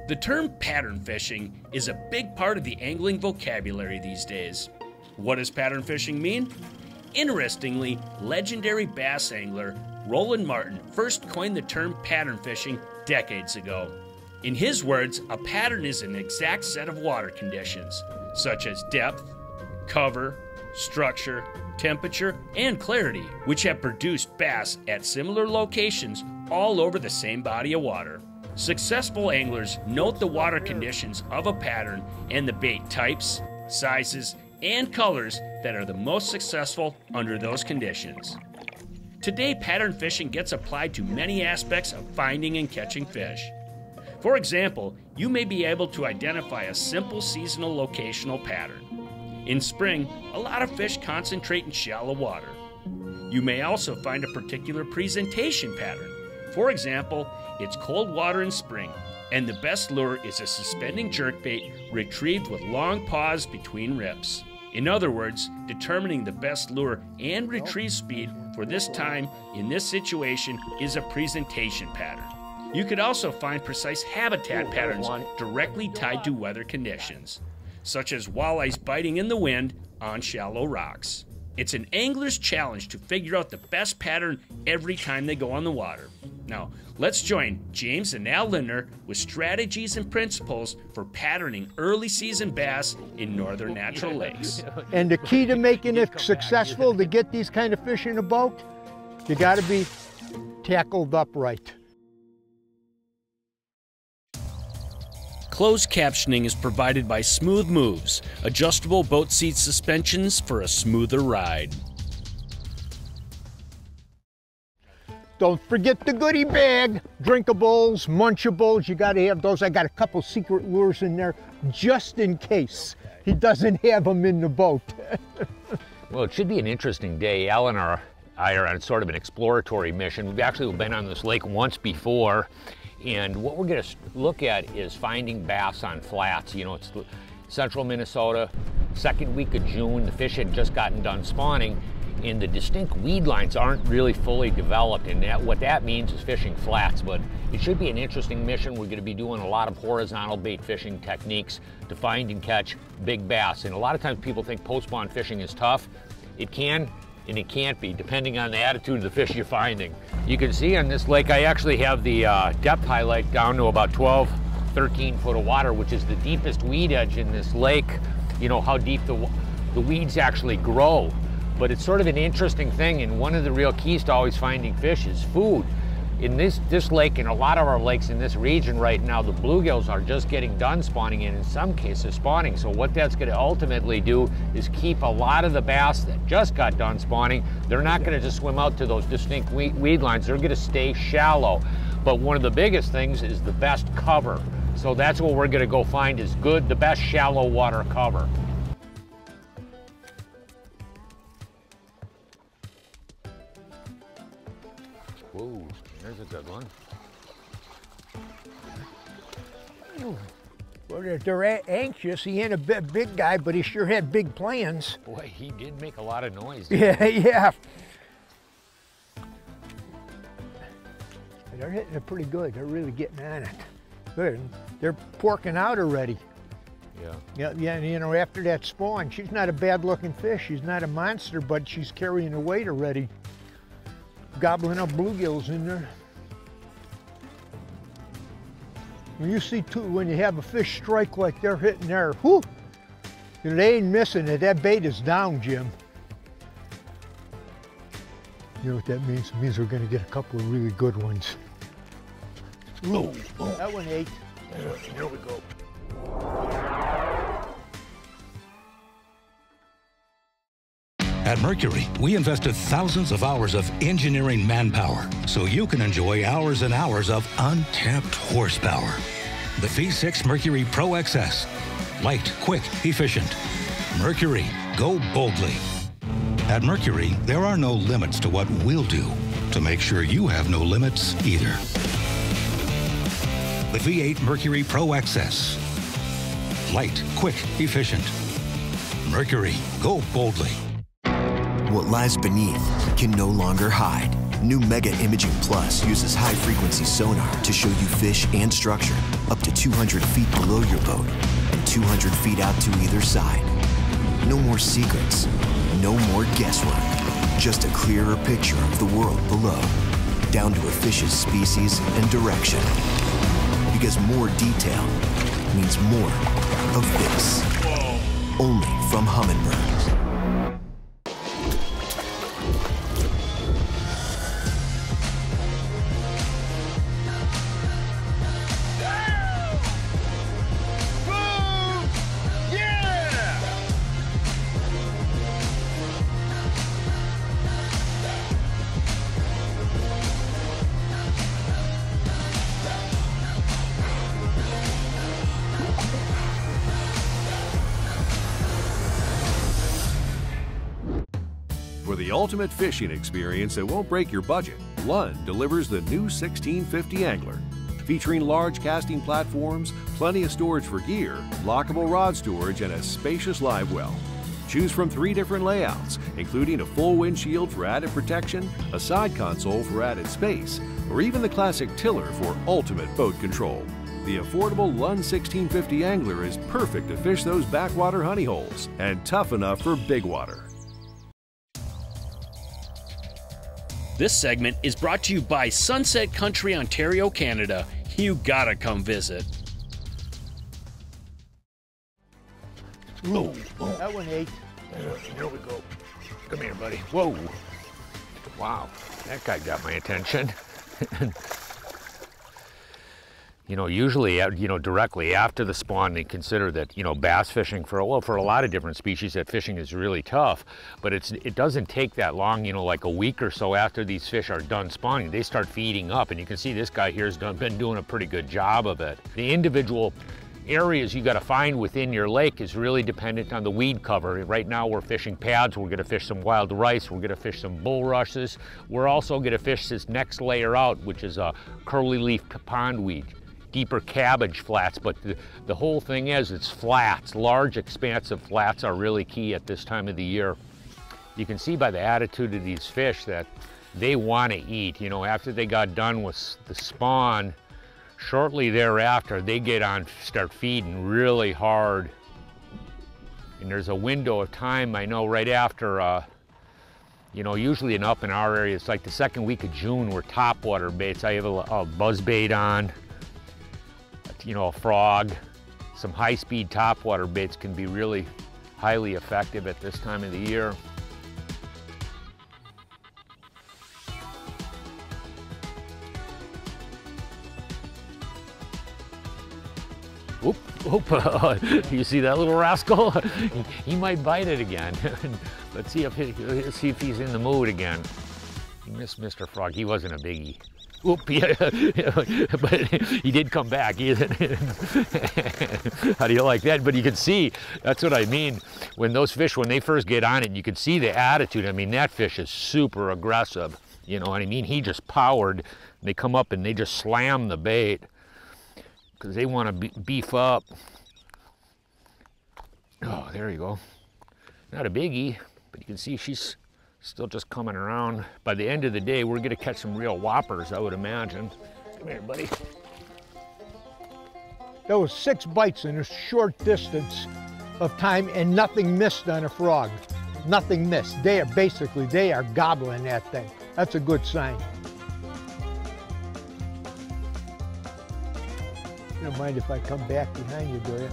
The term pattern fishing is a big part of the angling vocabulary these days. What does pattern fishing mean? Interestingly, legendary bass angler Roland Martin first coined the term pattern fishing decades ago. In his words, a pattern is an exact set of water conditions, such as depth, cover, structure, temperature, and clarity, which have produced bass at similar locations all over the same body of water. Successful anglers note the water conditions of a pattern and the bait types, sizes, and colors that are the most successful under those conditions. Today, pattern fishing gets applied to many aspects of finding and catching fish. For example, you may be able to identify a simple seasonal locational pattern. In spring, a lot of fish concentrate in shallow water. You may also find a particular presentation pattern. For example, it's cold water in spring, and the best lure is a suspending jerkbait retrieved with long pause between rips. In other words, determining the best lure and retrieve speed for this time in this situation is a presentation pattern. You could also find precise habitat patterns directly tied to weather conditions, such as walleyes biting in the wind on shallow rocks. It's an angler's challenge to figure out the best pattern every time they go on the water. Now, let's join James and Al Lindner with strategies and principles for patterning early season bass in northern natural lakes. And the key to making it successful to get these kind of fish in a boat, you gotta be tackled upright. Closed captioning is provided by Smooth Moves, adjustable boat seat suspensions for a smoother ride. Don't forget the goodie bag, drinkables, munchables, you gotta have those. I got a couple secret lures in there just in case he doesn't have them in the boat. Well, it should be an interesting day. Al and I are on sort of an exploratory mission. We've actually been on this lake once before. And what we're going to look at is finding bass on flats. You know, it's central Minnesota, second week of June. The fish had just gotten done spawning, and the distinct weed lines aren't really fully developed. And what that means is fishing flats. But it should be an interesting mission. We're going to be doing a lot of horizontal bait fishing techniques to find and catch big bass. And a lot of times people think post-spawn fishing is tough. It can and it can't be, depending on the attitude of the fish you're finding. You can see on this lake, I actually have the depth highlight down to about 12, 13 foot of water, which is the deepest weed edge in this lake. You know, how deep the weeds actually grow. But it's sort of an interesting thing, and one of the real keys to always finding fish is food. In this lake, and a lot of our lakes in this region right now, the bluegills are just getting done spawning, and in some cases spawning. So what that's going to ultimately do is keep a lot of the bass that just got done spawning. They're not going to just swim out to those distinct weed lines. They're going to stay shallow. But one of the biggest things is the best cover. So that's what we're going to go find is the best shallow water cover. Whoa. There's a good one. Well, they're anxious. He ain't a big guy, but he sure had big plans. Boy, he did make a lot of noise. Yeah, yeah. They're hitting it pretty good. They're really getting on it. Good. They're porking out already. Yeah. Yeah, and you know, after that spawn, she's not a bad-looking fish. She's not a monster, but she's carrying the weight already. Gobbling up bluegills in there. When you see when you have a fish strike like they're hitting there, whoo, they ain't missing it. That bait is down, Jim. You know what that means? It means we're going to get a couple of really good ones. Ooh, that one ate. Here we go. At Mercury, we invested thousands of hours of engineering manpower so you can enjoy hours and hours of untapped horsepower. The V6 Mercury Pro XS. Light, quick, efficient. Mercury, go boldly. At Mercury, there are no limits to what we'll do to make sure you have no limits either. The V8 Mercury Pro XS. Light, quick, efficient. Mercury, go boldly. What lies beneath can no longer hide. New Mega Imaging Plus uses high-frequency sonar to show you fish and structure up to 200 feet below your boat and 200 feet out to either side. No more secrets, no more guesswork, just a clearer picture of the world below, down to a fish's species and direction. Because more detail means more of this. Only from Humminbird. For the ultimate fishing experience that won't break your budget, Lund delivers the new 1650 Angler. Featuring large casting platforms, plenty of storage for gear, lockable rod storage, and a spacious live well. Choose from 3 different layouts, including a full windshield for added protection, a side console for added space, or even the classic tiller for ultimate boat control. The affordable Lund 1650 Angler is perfect to fish those backwater honey holes and tough enough for big water. This segment is brought to you by Sunset Country, Ontario, Canada. You gotta come visit. Whoa, That one ate. here we go. Come here, buddy. Whoa. Wow, that guy got my attention. You know, usually, directly after the spawn, they consider that, bass fishing for a lot of different species, that fishing is really tough. But it doesn't take that long, like a week or so after these fish are done spawning, they start feeding up. And you can see this guy here has been doing a pretty good job of it. The individual areas you got to find within your lake is really dependent on the weed cover. Right now we're fishing pads, we're going to fish some wild rice, we're going to fish some bulrushes. We're also going to fish this next layer out, which is a curly leaf pondweed. Deeper cabbage flats, but the whole thing is it's flats. Large expansive flats are really key at this time of the year. You can see by the attitude of these fish that they want to eat. After they got done with the spawn, shortly thereafter they start feeding really hard. And there's a window of time, I know, right after usually up in our area, it's like the second week of June, we're topwater baits. I have a buzz bait on, a frog. Some high-speed topwater baits can be really highly effective at this time of the year. Oop, oop. You see that little rascal? He might bite it again. Let's see if he's in the mood again. He missed Mr. Frog. He wasn't a biggie. Oop, yeah, but he did come back. How do you like that? But you can see, that's what I mean. When those fish, when they first get on it, you can see the attitude. I mean, that fish is super aggressive. You know what I mean? He just powered. They come up and they just slam the bait because they want to beef up. Oh, there you go. Not a biggie, but you can see she's still just coming around. By the end of the day, we're gonna catch some real whoppers, I would imagine. Come here, buddy. There was 6 bites in a short distance of time and nothing missed on a frog. Nothing missed. They are gobbling that thing. That's a good sign. You don't mind if I come back behind you, do you?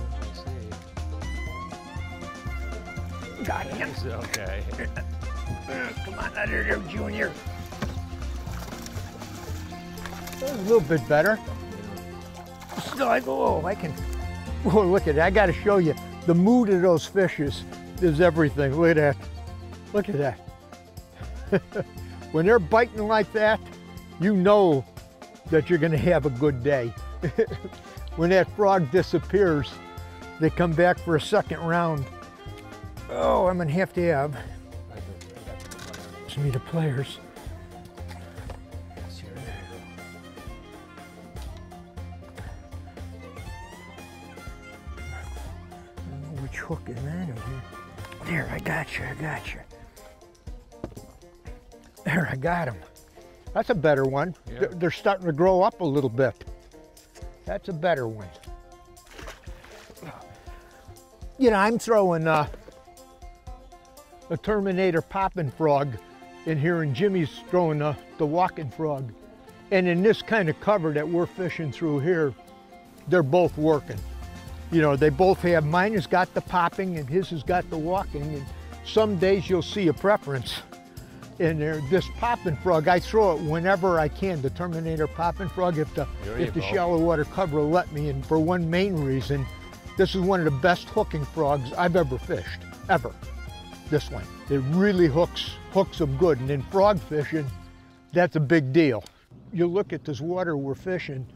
Got him. Okay. Come on out of there, Junior. That was a little bit better. Still, I go, I can. Oh, look at that. I got to show you. The mood of those fish is everything. Look at that. Look at that. When they're biting like that, you know that you're going to have a good day. When that frog disappears, they come back for a second round. Oh, I'm going to have me the pliers. I don't know which hook is that in here. There, I got you. There, I got him. That's a better one. Yeah. They're starting to grow up a little bit. That's a better one. You know, I'm throwing a Terminator popping frog in here, and Jimmy's throwing the walking frog. And in this kind of cover that we're fishing through here, they're both working. You know, they both have, mine has got the popping and his has got the walking, and some days you'll see a preference. And this popping frog, I throw it whenever I can, the Terminator popping frog, if the shallow water cover will let me, and for one main reason, this is one of the best hooking frogs I've ever fished, ever. This one. It really hooks them good, and in frog fishing, that's a big deal. You look at this water we're fishing,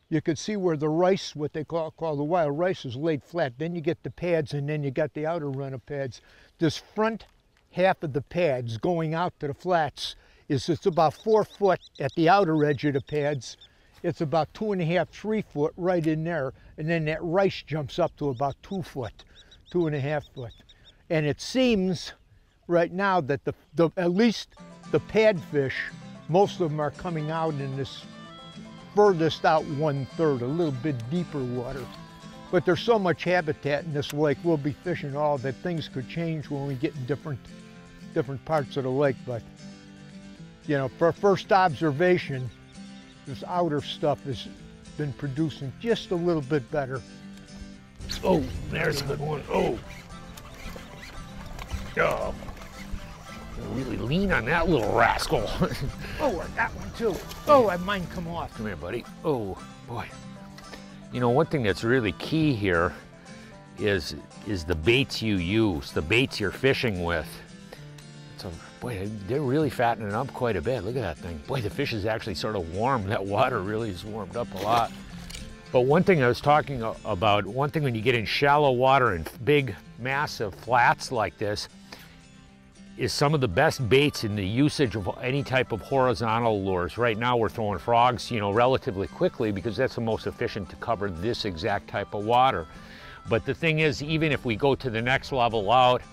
you can see where the rice, what they call the wild rice, is laid flat. Then you get the pads, and then you got the outer run of pads. This front half of the pads going out to the flats it's about 4 foot at the outer edge of the pads. It's about 2.5, 3 foot right in there, and then that rice jumps up to about 2 foot, 2.5 foot. And it seems right now that at least the pad fish, most of them are coming out in this furthest out 1/3, a little bit deeper water. But there's so much habitat in this lake, we'll be fishing all that things could change when we get in different parts of the lake. But, you know, for first observation, this outer stuff has been producing just a little bit better. Oh, there's a good one. Oh. Oh. Really lean on that little rascal. Oh, I got one too. Oh, mine come off. Come here, buddy. Oh, boy. You know, one thing that's really key here is the baits you use, the baits you're fishing with. So, boy, they're really fattening up quite a bit. Look at that thing. Boy, the fish is actually sort of warm. That water really has warmed up a lot. But one thing I was talking about, one thing when you get in shallow water and big, massive flats like this, is some of the best baits in the usage of any type of horizontal lures. Right now we're throwing frogs, you know, relatively quickly because that's the most efficient to cover this exact type of water. But the thing is, even if we go to the next level out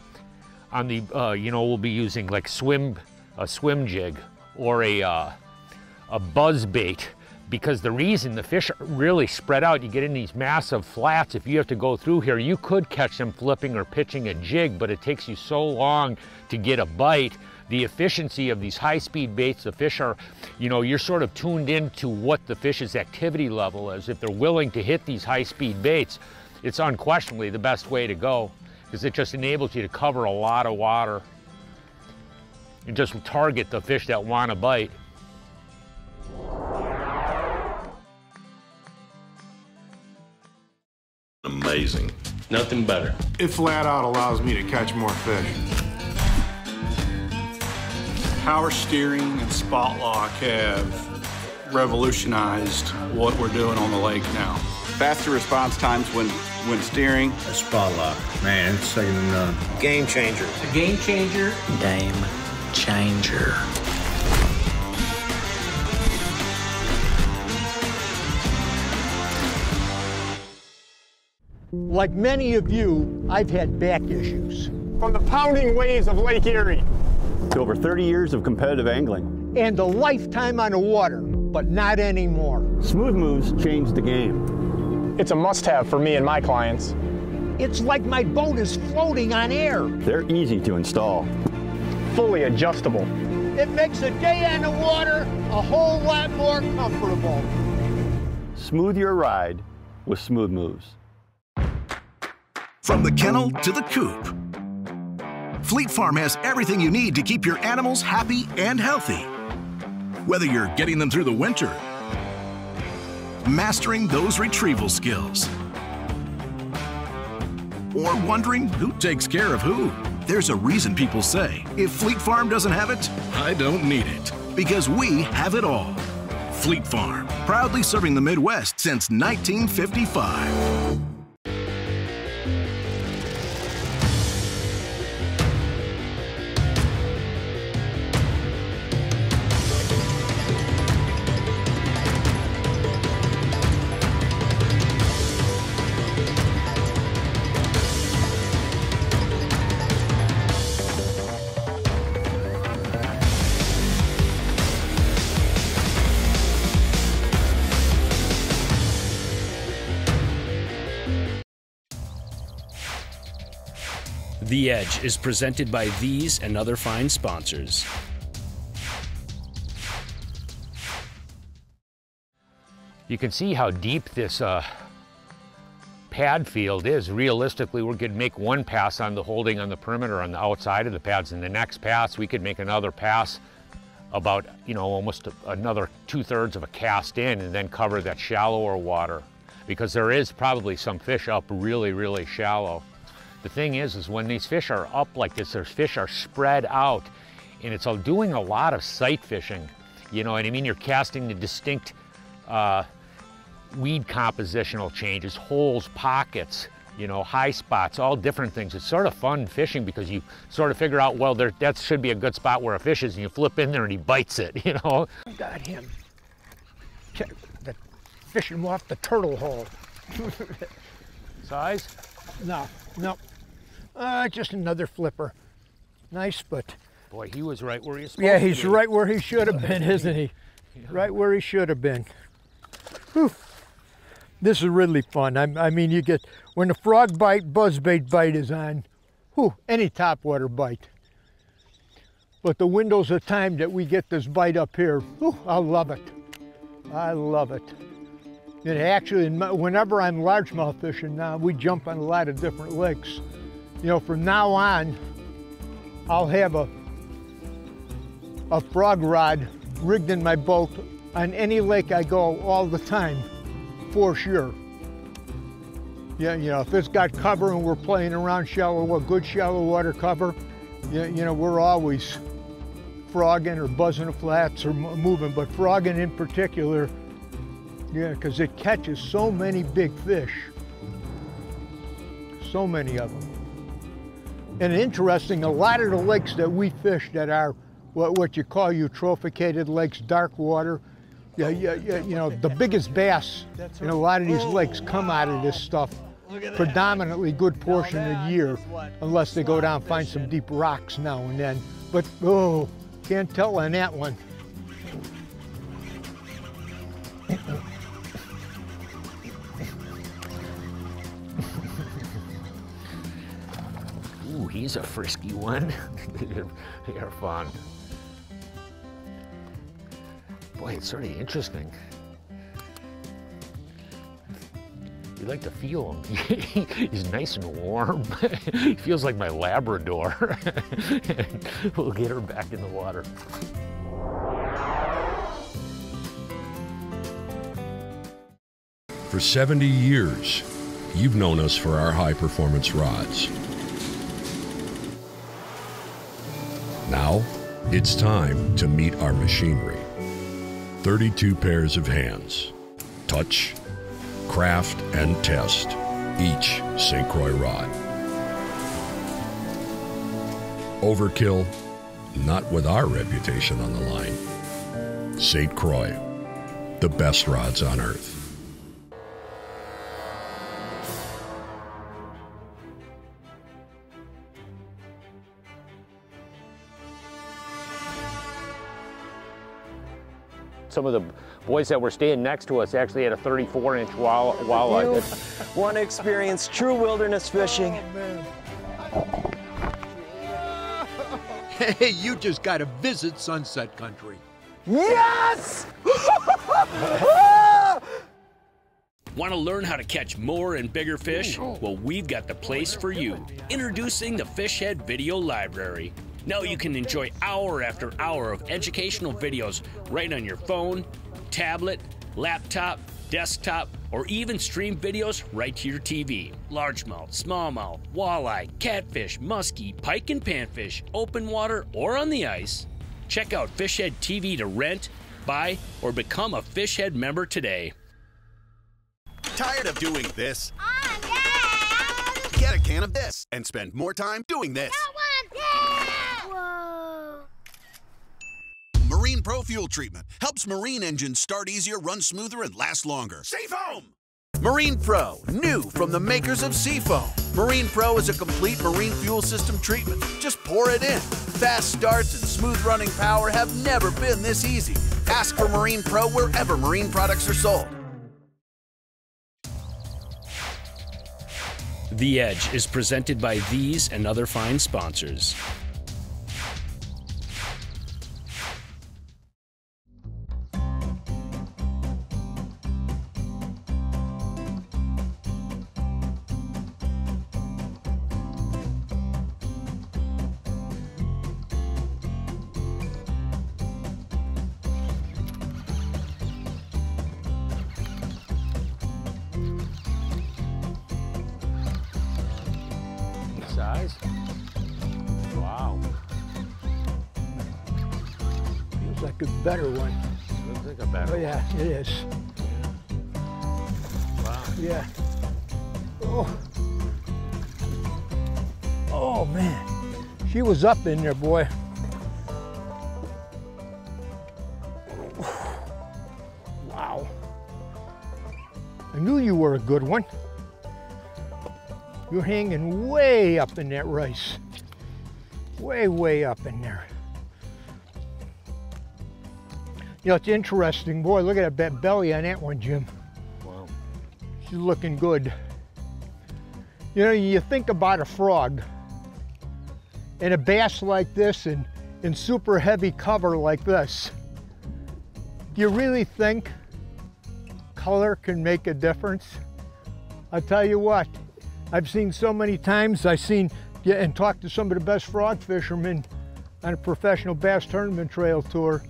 on the, you know, we'll be using like a swim jig or a buzz bait, because the reason the fish are really spread out, you get in these massive flats, if you have to go through here, you could catch them flipping or pitching a jig, but it takes you so long to get a bite. The efficiency of these high-speed baits, the fish are, you know, you're sort of tuned into what the fish's activity level is. If they're willing to hit these high-speed baits, it's unquestionably the best way to go, because it just enables you to cover a lot of water and just target the fish that want to bite. Amazing. Nothing better. It flat out allows me to catch more fish. Power steering and spot lock have revolutionized what we're doing on the lake now. Faster response times when steering. A spot lock, man, it's second to none. Game changer. A game changer. Game changer. Like many of you, I've had back issues. From the pounding waves of Lake Erie. To over 30 years of competitive angling. And a lifetime on the water, but not anymore. Smooth Moves changed the game. It's a must-have for me and my clients. It's like my boat is floating on air. They're easy to install. Fully adjustable. It makes a day on the water a whole lot more comfortable. Smooth your ride with Smooth Moves. From the kennel to the coop, Fleet Farm has everything you need to keep your animals happy and healthy. Whether you're getting them through the winter, mastering those retrieval skills, or wondering who takes care of who, there's a reason people say, if Fleet Farm doesn't have it, I don't need it. Because we have it all. Fleet Farm, proudly serving the Midwest since 1955. The Edge is presented by these and other fine sponsors. You can see how deep this pad field is. Realistically, we could make one pass on the holding on the perimeter on the outside of the pads, and the next pass we could make another pass about, you know, almost another 2/3 of a cast in, and then cover that shallower water, because there is probably some fish up really, really shallow. The thing is when these fish are up like this, their fish are spread out, and it's doing a lot of sight fishing. You know what I mean? You're casting the distinct weed compositional changes, holes, pockets, you know, high spots, all different things. It's sort of fun fishing because you sort of figure out, well, that should be a good spot where a fish is, and you flip in there and he bites it, you know? Got him. The fishing off the turtle hole. Size? No. Just another flipper. Nice, but... Boy, he was right where he was supposed to be. Yeah, he's right where he should have been, isn't he? Yeah. Right where he should have been. Whew. This is really fun. I mean, you get, when the frog bite, buzzbait bite is on, any topwater bite. But the windows of time that we get this bite up here, I love it. I love it. And actually, whenever I'm largemouth fishing now, we jump on a lot of different lakes. You know, from now on, I'll have a frog rod rigged in my boat on any lake I go all the time, for sure. Yeah, you know, if it's got cover and we're playing around good shallow water cover, you know, we're always frogging or buzzing the flats or moving, but frogging in particular, yeah, because it catches so many big fish. So many of them. And interesting, a lot of the lakes that we fish that are what you call eutrophicated lakes, dark water, you know, the biggest bass in a lot of these lakes come out of this stuff predominantly good portion of the year, unless they go down and find some deep rocks now and then. But, can't tell on that one. Ooh, he's a frisky one. They're fun. Boy, it's sort of interesting. You like to feel him. He's nice and warm. He feels like my Labrador. We'll get her back in the water. For 70 years, you've known us for our high-performance rods. Now, it's time to meet our machinery. 32 pairs of hands. Touch, craft, and test each St. Croix rod. Overkill, not with our reputation on the line. St. Croix, the best rods on earth. Some of the boys that were staying next to us actually had a 34-inch walleye. Want to experience true wilderness fishing? Oh, hey, you just got to visit Sunset Country. Yes! Want to learn how to catch more and bigger fish? Well, we've got the place for you. Introducing the Fish Head Video Library. Now you can enjoy hour after hour of educational videos right on your phone, tablet, laptop, desktop, or even stream videos right to your TV. Largemouth, smallmouth, walleye, catfish, muskie, pike and panfish, open water, or on the ice. Check out Fish Head TV to rent, buy, or become a Fish Head member today. Tired of doing this? Get a can of this and spend more time doing this. Marine Pro Fuel Treatment helps marine engines start easier, run smoother, and last longer. Seafoam! Marine Pro, new from the makers of Seafoam. Marine Pro is a complete marine fuel system treatment. Just pour it in. Fast starts and smooth running power have never been this easy. Ask for Marine Pro wherever marine products are sold. The Edge is presented by these and other fine sponsors. Size? Wow. Feels like a better one. Looks like a better one. Yeah, it is. Wow. Yeah. Oh. Oh, man. She was up in there, boy. Wow. I knew you were a good one. You're hanging way up in that rice. Way, way up in there. You know, it's interesting. Boy, look at that belly on that one, Jim. Wow. She's looking good. You know, you think about a frog and a bass like this and in super heavy cover like this. Do you really think color can make a difference? I'll tell you what. I've seen so many times, and talked to some of the best frog fishermen on a professional bass tournament trail tour,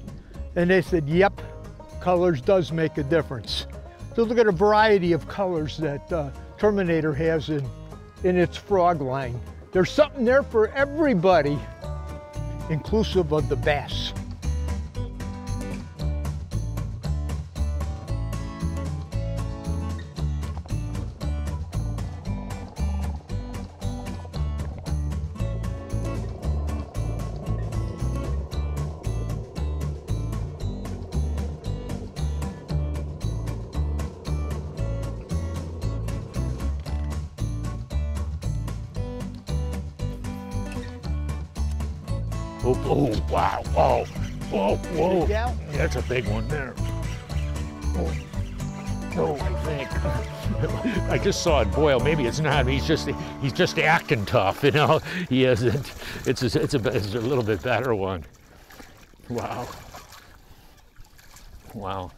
and they said, yep, colors does make a difference. So look at a variety of colors that Terminator has in its frog line. There's something there for everybody, inclusive of the bass. Oh, wow, oh, whoa. That's a big one there. Oh, I think. I just saw it boil. Maybe it's not. He's just acting tough, you know. He isn't. It's a little bit better one. Wow. Wow.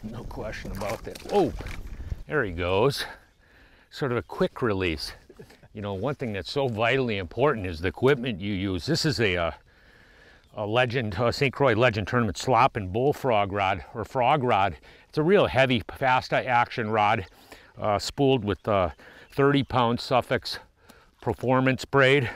No question about that. Oh, there he goes. Sort of a quick release. You know, one thing that's so vitally important is the equipment you use. This is a Legend, St. Croix Legend Tournament slop and bullfrog rod, or frog rod. It's a real heavy, fast action rod, spooled with 30-pound Suffix Performance braid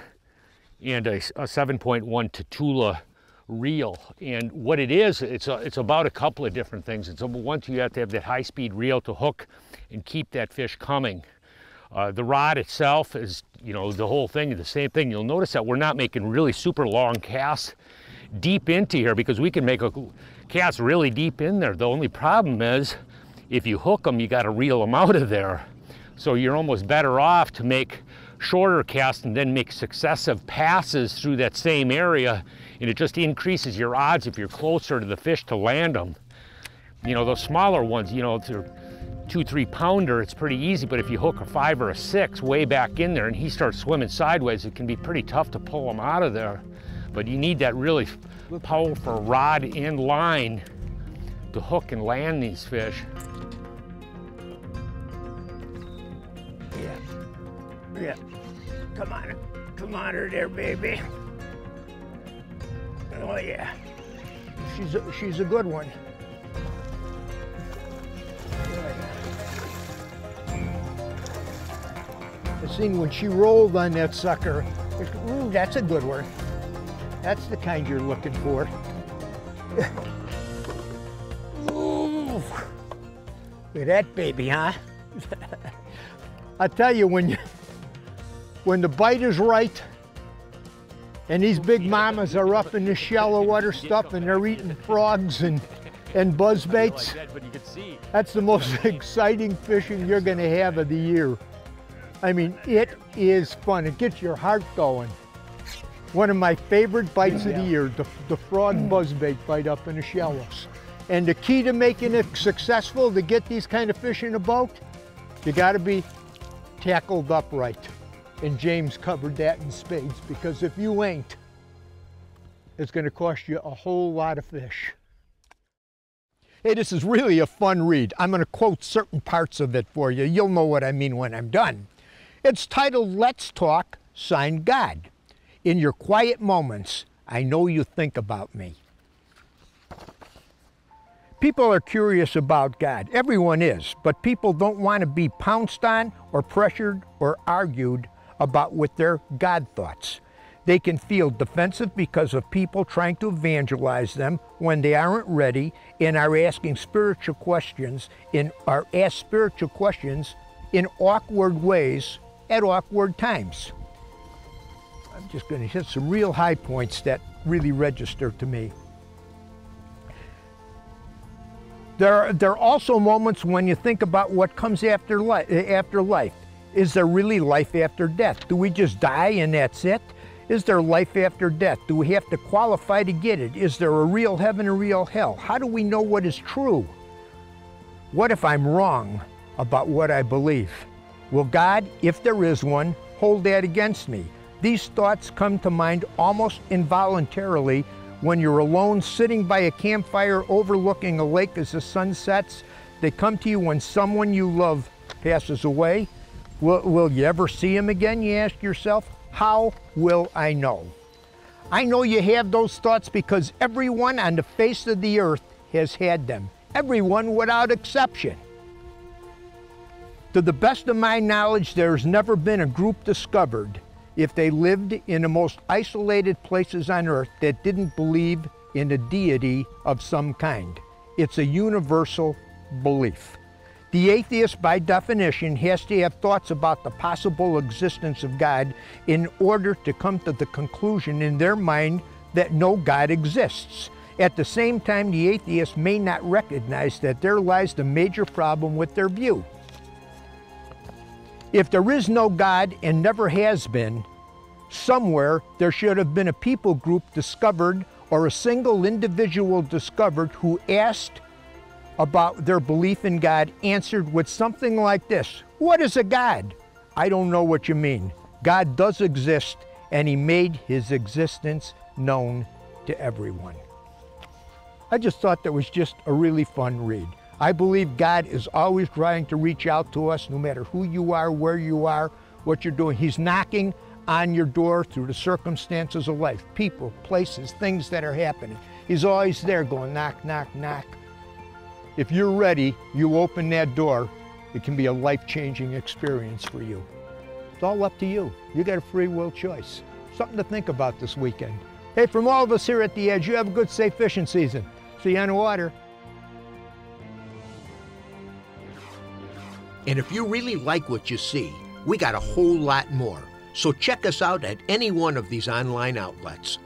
and a 7.1 Tatula reel. And what it is, it's about a couple of different things. It's one, you have to have that high-speed reel to hook and keep that fish coming. The rod itself is, you know, the whole thing is the same thing. You'll notice that we're not making really super long casts deep into here, because we can make a cast really deep in there. The only problem is if you hook them, you got to reel them out of there. So you're almost better off to make shorter casts and then make successive passes through that same area, and it just increases your odds if you're closer to the fish to land them. You know, those smaller ones, you know, if they're 2-3 pounder, it's pretty easy, but if you hook a 5 or a 6 way back in there and he starts swimming sideways, it can be pretty tough to pull him out of there. But you need that really powerful rod and line to hook and land these fish. Yeah. Come on her there, baby. Oh yeah. She's a good one. I seen when she rolled on that sucker. Ooh, that's a good one. That's the kind you're looking for. Ooh. Look at that baby, huh? I tell you, when the bite is right, and these big mamas are up in the shallow water stuff and they're eating frogs and buzzbaits, that's the most exciting fishing you're gonna have of the year. I mean, it is fun. It gets your heart going. One of my favorite bites of the year, the frog buzzbait bite up in the shallows. And the key to making it successful, to get these kind of fish in a boat, you gotta be tackled upright. And James covered that in spades, because if you ain't, it's going to cost you a whole lot of fish. Hey, this is really a fun read. I'm going to quote certain parts of it for you. You'll know what I mean when I'm done. It's titled, Let's Talk, signed God. In your quiet moments, I know you think about me. People are curious about God. Everyone is, but people don't want to be pounced on or pressured or argued about with their God thoughts. They can feel defensive because of people trying to evangelize them when they aren't ready and are asking spiritual questions in awkward ways at awkward times. I'm just going to hit some real high points that really register to me. There are also moments when you think about what comes after life. Is there really life after death? Do we just die and that's it? Is there life after death? Do we have to qualify to get it? Is there a real heaven, a real hell? How do we know what is true? What if I'm wrong about what I believe? Will God, if there is one, hold that against me? These thoughts come to mind almost involuntarily when you're alone sitting by a campfire overlooking a lake as the sun sets. They come to you when someone you love passes away. Will you ever see him again, you ask yourself? How will I know? I know you have those thoughts because everyone on the face of the earth has had them. Everyone without exception. To the best of my knowledge, there's never been a group discovered, if they lived in the most isolated places on earth, that didn't believe in a deity of some kind. It's a universal belief. The atheist, by definition, has to have thoughts about the possible existence of God in order to come to the conclusion in their mind that no God exists. At the same time, the atheist may not recognize that there lies the major problem with their view. If there is no God and never has been, somewhere there should have been a people group discovered or a single individual discovered who asked about their belief in God, answered with something like this: what is a God? I don't know what you mean. God does exist, and he made his existence known to everyone. I just thought that was just a really fun read. I believe God is always trying to reach out to us, no matter who you are, where you are, what you're doing. He's knocking on your door through the circumstances of life, people, places, things that are happening. He's always there going knock, knock, knock. If you're ready, you open that door, it can be a life-changing experience for you. It's all up to you. You got a free will choice. Something to think about this weekend. Hey, from all of us here at The Edge, you have a good, safe fishing season. See you on the water. And if you really like what you see, we got a whole lot more. So check us out at any one of these online outlets.